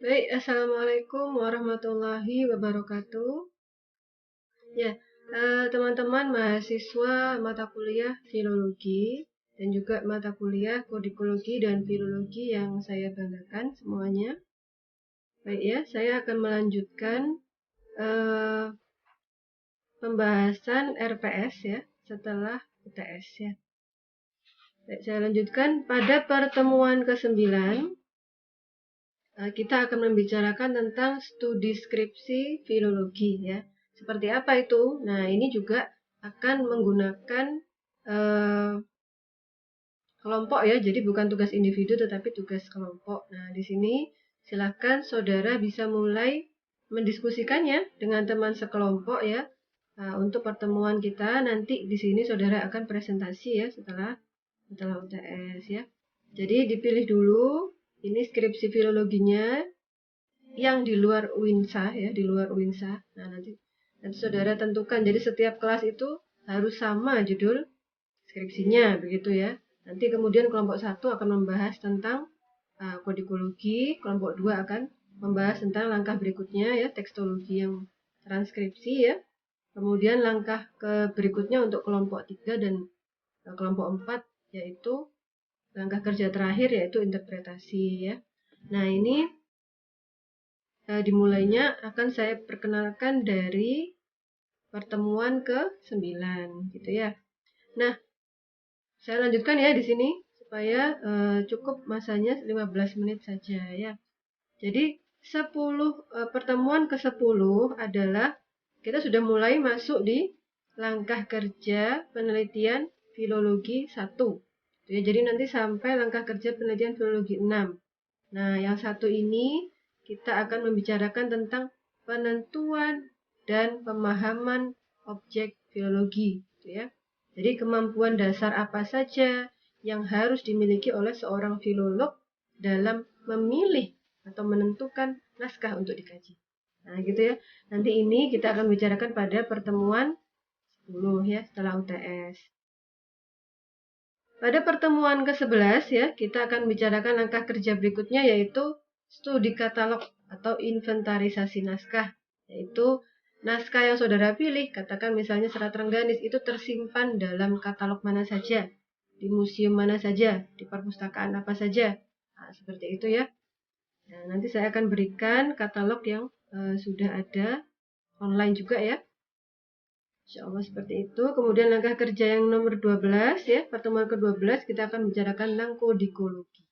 Baik, Assalamualaikum warahmatullahi wabarakatuh. Ya, teman-teman mahasiswa mata kuliah filologi dan juga mata kuliah kodikologi dan filologi yang saya banggakan semuanya. Baik ya, saya akan melanjutkan eh, pembahasan RPS ya setelah UTS ya. Baik, saya lanjutkan pada pertemuan ke-9. Kita akan membicarakan tentang studi skripsi filologi ya. Seperti apa itu? Nah, ini juga akan menggunakan eh, kelompok ya. Jadi bukan tugas individu tetapi tugas kelompok. Nah, di sini silakan saudara bisa mulai mendiskusikannya dengan teman sekelompok ya. Nah, untuk pertemuan kita nanti di sini saudara akan presentasi ya setelah UTS ya. Jadi dipilih dulu ini skripsi filologinya yang di luar UINSA ya, di luar UINSA. Nah, nanti saudara tentukan. Jadi setiap kelas itu harus sama judul skripsinya begitu ya. Nanti kemudian kelompok 1 akan membahas tentang kodikologi, kelompok 2 akan membahas tentang langkah berikutnya ya, tekstologi yang transkripsi ya. Kemudian langkah berikutnya untuk kelompok 3 dan kelompok 4 yaitu langkah kerja terakhir yaitu interpretasi ya. Nah, ini dimulainya akan saya perkenalkan dari pertemuan ke-9 gitu ya. Nah, saya lanjutkan ya di sini supaya cukup masanya 15 menit saja ya. Jadi 10 pertemuan ke-10 adalah kita sudah mulai masuk di langkah kerja penelitian filologi 1. Ya, jadi nanti sampai langkah kerja penelitian filologi 6. Nah, yang satu ini kita akan membicarakan tentang penentuan dan pemahaman objek filologi, gitu ya. Jadi kemampuan dasar apa saja yang harus dimiliki oleh seorang filolog dalam memilih atau menentukan naskah untuk dikaji. Nah, gitu ya. Nanti ini kita akan bicarakan pada pertemuan 10 ya setelah UTS. Pada pertemuan ke-11 ya, kita akan bicarakan langkah kerja berikutnya yaitu studi katalog atau inventarisasi naskah. Yaitu naskah yang saudara pilih, katakan misalnya Serat Rengganis itu tersimpan dalam katalog mana saja, di museum mana saja, di perpustakaan apa saja. Nah, seperti itu ya. Nah, nanti saya akan berikan katalog yang sudah ada online juga ya. Insya Allah seperti itu. Kemudian langkah kerja yang nomor 12 ya, pertemuan ke-12 kita akan bicarakan tentang kodikologi.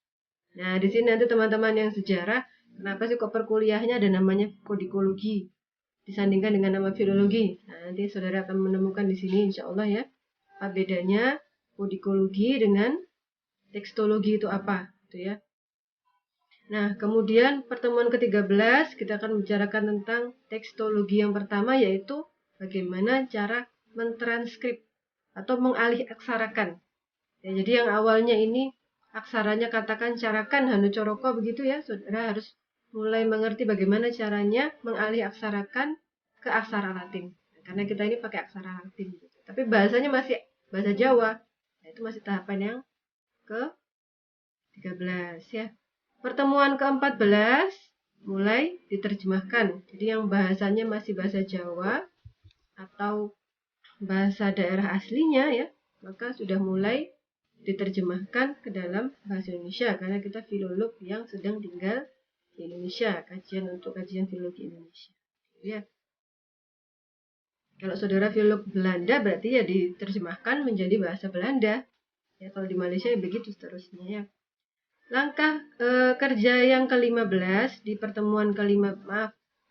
Nah, di sini nanti teman-teman yang sejarah, kenapa sih kok perkuliahnya ada namanya kodikologi disandingkan dengan nama filologi? Nah, nanti saudara akan menemukan di sini insya Allah ya. Apa bedanya kodikologi dengan tekstologi itu apa, gitu ya. Nah, kemudian pertemuan ke-13 kita akan bicarakan tentang tekstologi yang pertama yaitu bagaimana cara mentranskrip atau mengalih aksarakan. Ya, jadi yang awalnya ini aksaranya katakan carakan hanu coroko begitu ya, saudara harus mulai mengerti bagaimana caranya mengalih aksarakan ke aksara Latin. Karena kita ini pakai aksara Latin. Gitu. Tapi bahasanya masih bahasa Jawa. Nah, itu masih tahapan yang ke-13 ya. Pertemuan ke-14 mulai diterjemahkan. Jadi yang bahasanya masih bahasa Jawa atau bahasa daerah aslinya ya, maka sudah mulai diterjemahkan ke dalam bahasa Indonesia karena kita filolog yang sedang tinggal di Indonesia, kajian filologi Indonesia. Ya. Kalau saudara filolog Belanda berarti ya diterjemahkan menjadi bahasa Belanda. Ya, kalau di Malaysia ya begitu seterusnya ya. Langkah kerja yang ke-15 di pertemuan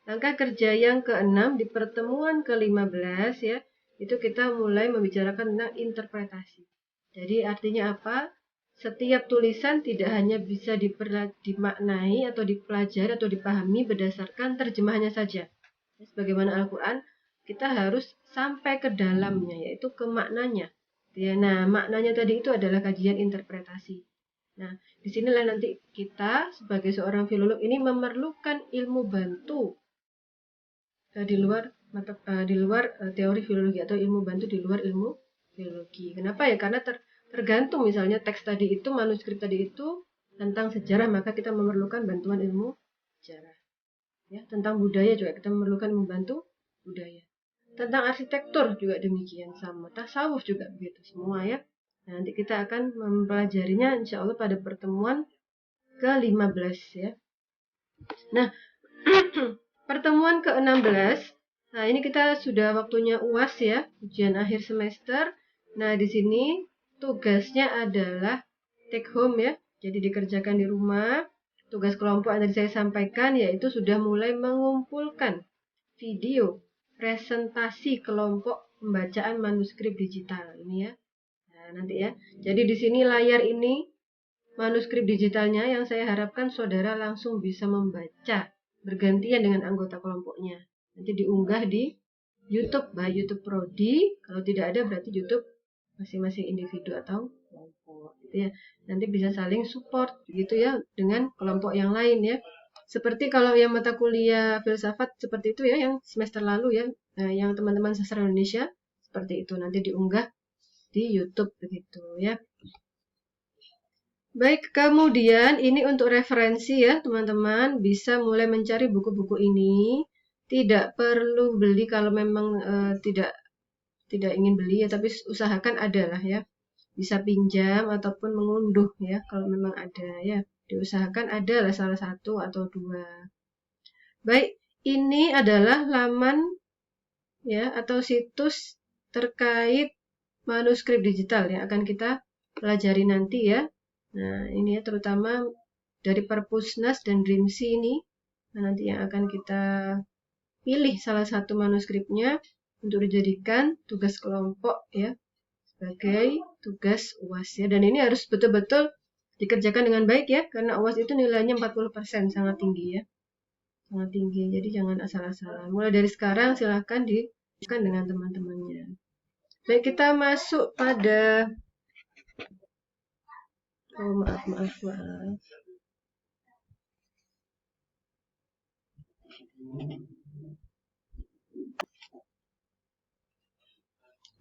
langkah kerja yang ke-6 di pertemuan ke-15 ya, itu kita mulai membicarakan tentang interpretasi. Jadi artinya apa? Setiap tulisan tidak hanya bisa dimaknai atau dipelajari atau dipahami berdasarkan terjemahannya saja. Sebagaimana Al-Quran, kita harus sampai ke dalamnya, yaitu ke maknanya. Ya, nah, maknanya tadi itu adalah kajian interpretasi. Nah, disinilah nanti kita sebagai seorang filolog ini memerlukan ilmu bantu di luar teori filologi atau ilmu bantu di luar ilmu filologi. Kenapa ya? Karena tergantung misalnya teks tadi itu, manuskrip tadi itu tentang sejarah, maka kita memerlukan bantuan ilmu sejarah. Ya, tentang budaya juga kita memerlukan membantu budaya. Tentang arsitektur juga demikian sama. Tasawuf juga begitu semua ya. Nah, nanti kita akan mempelajarinya insya Allah pada pertemuan ke-15 ya. Nah, pertemuan ke-16. Nah, ini kita sudah waktunya UAS ya, ujian akhir semester. Nah, di sini tugasnya adalah take home ya. Jadi dikerjakan di rumah. Tugas kelompok yang tadi saya sampaikan yaitu sudah mulai mengumpulkan video presentasi kelompok pembacaan manuskrip digital ini ya. Nah, nanti ya. Jadi di sini layar ini manuskrip digitalnya yang saya harapkan saudara langsung bisa membaca bergantian dengan anggota kelompoknya. Nanti diunggah di YouTube, baik YouTube Prodi. Kalau tidak ada berarti YouTube masing-masing individu atau kelompok gitu ya. Nanti bisa saling support gitu ya dengan kelompok yang lain ya. Seperti kalau yang mata kuliah filsafat seperti itu ya yang semester lalu ya, yang teman-teman sastra Indonesia seperti itu nanti diunggah di YouTube begitu ya. Baik, kemudian ini untuk referensi ya teman-teman, bisa mulai mencari buku-buku ini. Tidak perlu beli kalau memang tidak ingin beli ya, tapi usahakan ada lah ya. Bisa pinjam ataupun mengunduh ya kalau memang ada ya. Diusahakan ada lah salah satu atau dua. Baik, ini adalah laman ya atau situs terkait manuskrip digital yang akan kita pelajari nanti ya. Nah, ini ya terutama dari Perpusnas dan Dreamsy ini. Nah, nanti yang akan kita pilih salah satu manuskripnya untuk dijadikan tugas kelompok ya sebagai tugas UAS ya. Dan ini harus betul-betul dikerjakan dengan baik ya karena UAS itu nilainya 40%, sangat tinggi ya. Sangat tinggi. Jadi jangan asal-asalan. Mulai dari sekarang silahkan dilakukan dengan teman-temannya. Baik, kita masuk pada maaf.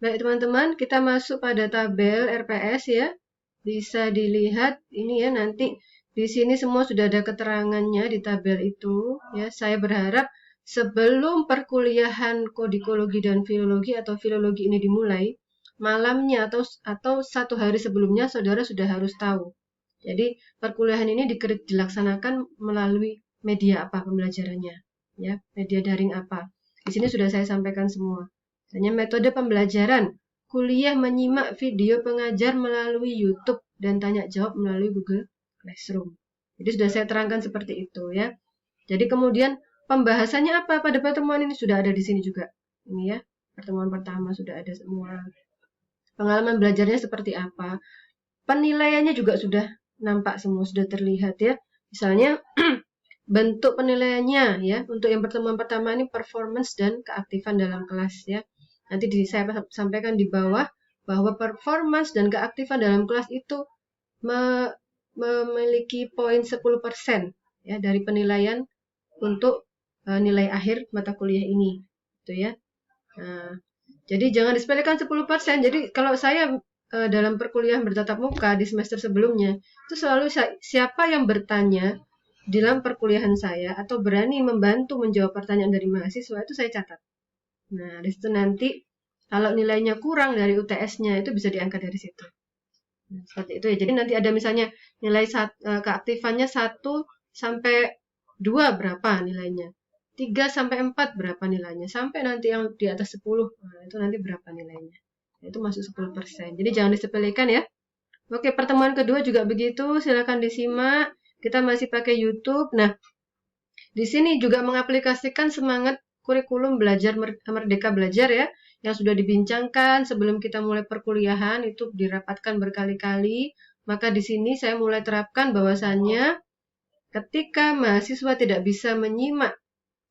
Baik teman-teman, kita masuk pada tabel RPS ya. Bisa dilihat ini ya nanti di sini semua sudah ada keterangannya di tabel itu ya. Saya berharap sebelum perkuliahan kodikologi dan filologi atau filologi ini dimulai, malamnya atau satu hari sebelumnya saudara sudah harus tahu. Jadi perkuliahan ini dilaksanakan melalui media apa pembelajarannya ya, media daring apa. Di sini sudah saya sampaikan semua. Misalnya metode pembelajaran, kuliah menyimak video pengajar melalui YouTube dan tanya jawab melalui Google Classroom. Jadi sudah saya terangkan seperti itu ya. Jadi kemudian pembahasannya apa pada pertemuan ini sudah ada di sini juga. Ini ya, pertemuan pertama sudah ada semua. Pengalaman belajarnya seperti apa. Penilaiannya juga sudah nampak semua, sudah terlihat ya. Misalnya bentuk penilaiannya ya. Untuk yang pertemuan pertama ini performance dan keaktifan dalam kelas ya. Nanti saya sampaikan di bawah bahwa performance dan keaktifan dalam kelas itu memiliki poin 10% ya dari penilaian untuk nilai akhir mata kuliah ini gitu ya. Nah, jadi jangan disepelekan 10%. Jadi kalau saya dalam perkuliahan bertatap muka di semester sebelumnya itu selalu siapa yang bertanya dalam perkuliahan saya atau berani membantu menjawab pertanyaan dari mahasiswa itu saya catat. Nah, di situ nanti kalau nilainya kurang dari UTS-nya itu bisa diangkat dari situ. Nah, seperti itu ya. Jadi nanti ada misalnya nilai keaktifannya 1 sampai 2 berapa nilainya. 3 sampai 4 berapa nilainya. Sampai nanti yang di atas 10, nah, itu nanti berapa nilainya. Itu masuk 10%. Jadi jangan disepelekan ya. Oke, pertemuan kedua juga begitu. Silakan disimak. Kita masih pakai YouTube. Nah, di sini juga mengaplikasikan semangat kurikulum belajar Merdeka Belajar ya, yang sudah dibincangkan sebelum kita mulai perkuliahan itu dirapatkan berkali-kali. Maka di sini saya mulai terapkan bahwasannya ketika mahasiswa tidak bisa menyimak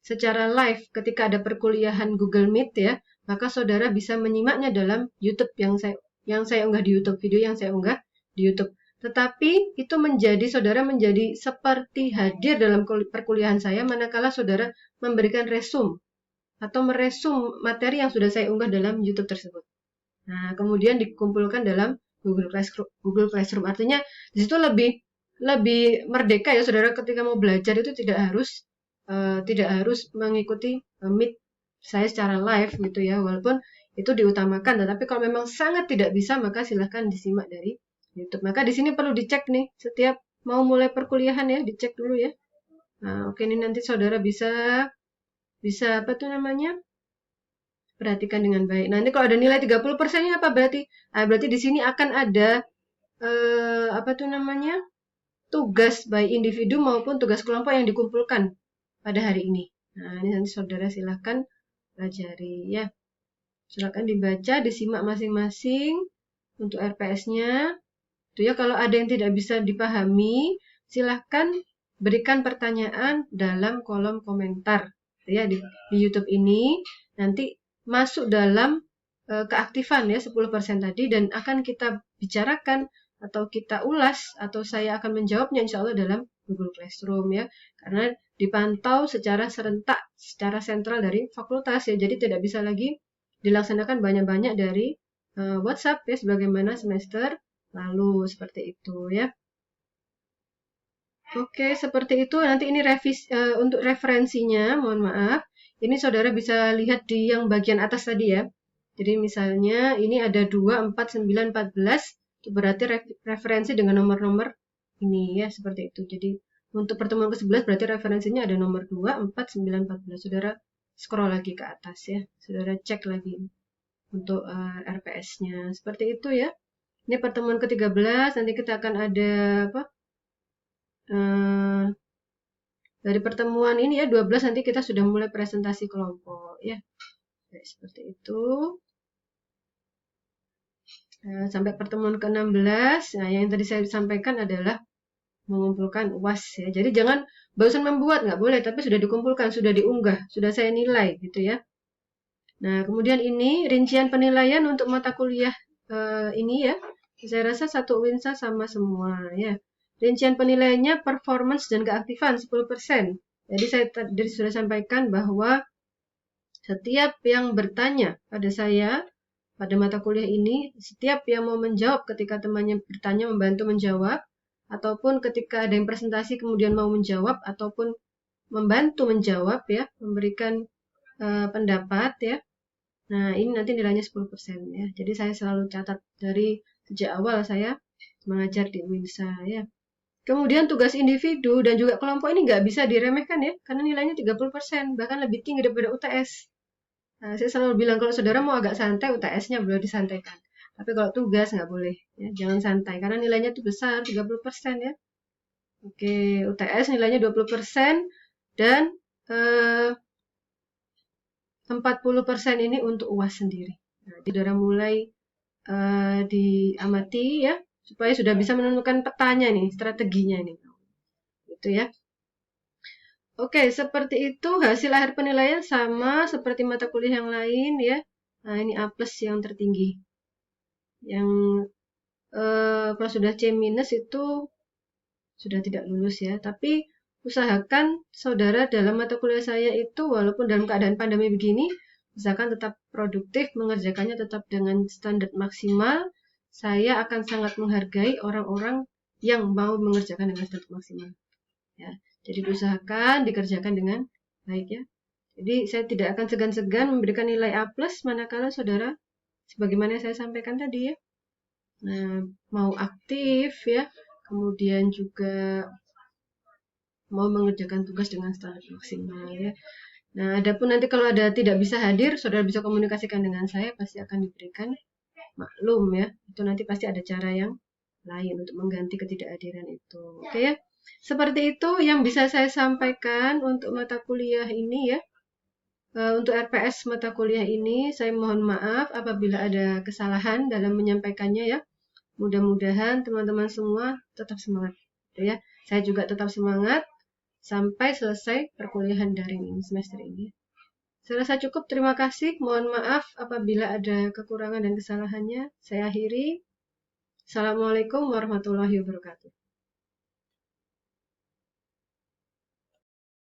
secara live ketika ada perkuliahan Google Meet ya, maka saudara bisa menyimaknya dalam YouTube yang saya unggah di YouTube, video yang saya unggah di YouTube. Tetapi itu saudara menjadi seperti hadir dalam perkuliahan saya manakala saudara memberikan resum atau meresum materi yang sudah saya unggah dalam YouTube tersebut. Nah, kemudian dikumpulkan dalam Google Classroom. Artinya di situ lebih lebih merdeka ya saudara, ketika mau belajar itu tidak harus mengikuti Meet saya secara live gitu ya, walaupun itu diutamakan. Tapi kalau memang sangat tidak bisa, maka silahkan disimak dari YouTube. Maka di sini perlu dicek nih, setiap mau mulai perkuliahan ya, dicek dulu ya. Nah, oke, ini nanti saudara bisa apa tuh namanya, perhatikan dengan baik. Nanti kalau ada nilai 30%-nya apa berarti? Berarti di sini akan ada apa tuh namanya, tugas baik individu maupun tugas kelompok yang dikumpulkan pada hari ini. Nah, ini nanti saudara silahkan pelajari ya. Silahkan dibaca, disimak masing-masing untuk RPS-nya. Itu ya, kalau ada yang tidak bisa dipahami, silahkan berikan pertanyaan dalam kolom komentar ya di YouTube ini. Nanti masuk dalam keaktifan ya 10% tadi, dan akan kita bicarakan atau kita ulas atau saya akan menjawabnya insya Allah dalam Google Classroom ya, karena dipantau secara serentak, secara sentral dari fakultas ya, jadi tidak bisa lagi dilaksanakan banyak-banyak dari WhatsApp ya, sebagaimana semester lalu, seperti itu ya. Oke, seperti itu. Nanti ini untuk referensinya, mohon maaf. Ini saudara bisa lihat di yang bagian atas tadi ya. Jadi misalnya ini ada 2, 4, 9, 14. Itu berarti referensi dengan nomor-nomor ini ya, seperti itu. Jadi untuk pertemuan ke-11 berarti referensinya ada nomor 2, 4, 9, 14. Saudara scroll lagi ke atas ya. Saudara cek lagi untuk RPS-nya. Seperti itu ya. Ini pertemuan ke-13, nanti kita akan ada apa? Dari pertemuan ini ya 12 nanti kita sudah mulai presentasi kelompok ya. Baik, seperti itu. Sampai pertemuan ke-16. Nah, yang tadi saya sampaikan adalah mengumpulkan UAS ya. Jadi jangan barusan membuat, nggak boleh, tapi sudah dikumpulkan, sudah diunggah, sudah saya nilai gitu ya. Nah, kemudian ini rincian penilaian untuk mata kuliah ini ya. Saya rasa satu Winsa sama semua ya. Rincian penilaiannya performance dan keaktifan 10%. Jadi saya tadi sudah sampaikan bahwa setiap yang bertanya pada saya pada mata kuliah ini, setiap yang mau menjawab ketika temannya bertanya, membantu menjawab, ataupun ketika ada yang presentasi kemudian mau menjawab, ataupun membantu menjawab ya, memberikan pendapat ya. Nah, ini nanti nilainya 10% ya. Jadi saya selalu catat dari sejak awal saya mengajar di Winsa ya. Kemudian tugas individu dan juga kelompok ini nggak bisa diremehkan ya, karena nilainya 30%, bahkan lebih tinggi daripada UTS. Nah, saya selalu bilang kalau saudara mau agak santai, UTS-nya boleh disantaikan. Tapi kalau tugas nggak boleh, ya, jangan santai, karena nilainya itu besar, 30% ya. Oke, UTS nilainya 20%, dan 40% ini untuk UAS sendiri. Nah, saudara mulai diamati ya, supaya sudah bisa menentukan petanya nih, strateginya nih. Gitu ya. Oke, seperti itu hasil akhir penilaian sama seperti mata kuliah yang lain ya. Nah, ini A+ yang tertinggi. Yang kalau sudah C- itu sudah tidak lulus ya. Tapi usahakan saudara dalam mata kuliah saya itu walaupun dalam keadaan pandemi begini, usahakan tetap produktif, mengerjakannya tetap dengan standar maksimal. Saya akan sangat menghargai orang-orang yang mau mengerjakan dengan standar maksimal. Ya, jadi diusahakan dikerjakan dengan baik ya. Jadi saya tidak akan segan-segan memberikan nilai A+ manakala saudara sebagaimana saya sampaikan tadi ya. Nah, mau aktif ya, kemudian juga mau mengerjakan tugas dengan standar maksimal ya. Nah, adapun nanti kalau ada tidak bisa hadir, saudara bisa komunikasikan dengan saya, pasti akan diberikan maklum ya. Itu nanti pasti ada cara yang lain untuk mengganti ketidakhadiran itu. Oke ya. Seperti itu yang bisa saya sampaikan untuk mata kuliah ini ya. Untuk RPS mata kuliah ini, saya mohon maaf apabila ada kesalahan dalam menyampaikannya ya. Mudah-mudahan teman-teman semua tetap semangat. Ya. Saya juga tetap semangat sampai selesai perkuliahan daring ini semester ini. Saya rasa cukup. Terima kasih. Mohon maaf apabila ada kekurangan dan kesalahannya. Saya akhiri. Assalamualaikum warahmatullahi wabarakatuh.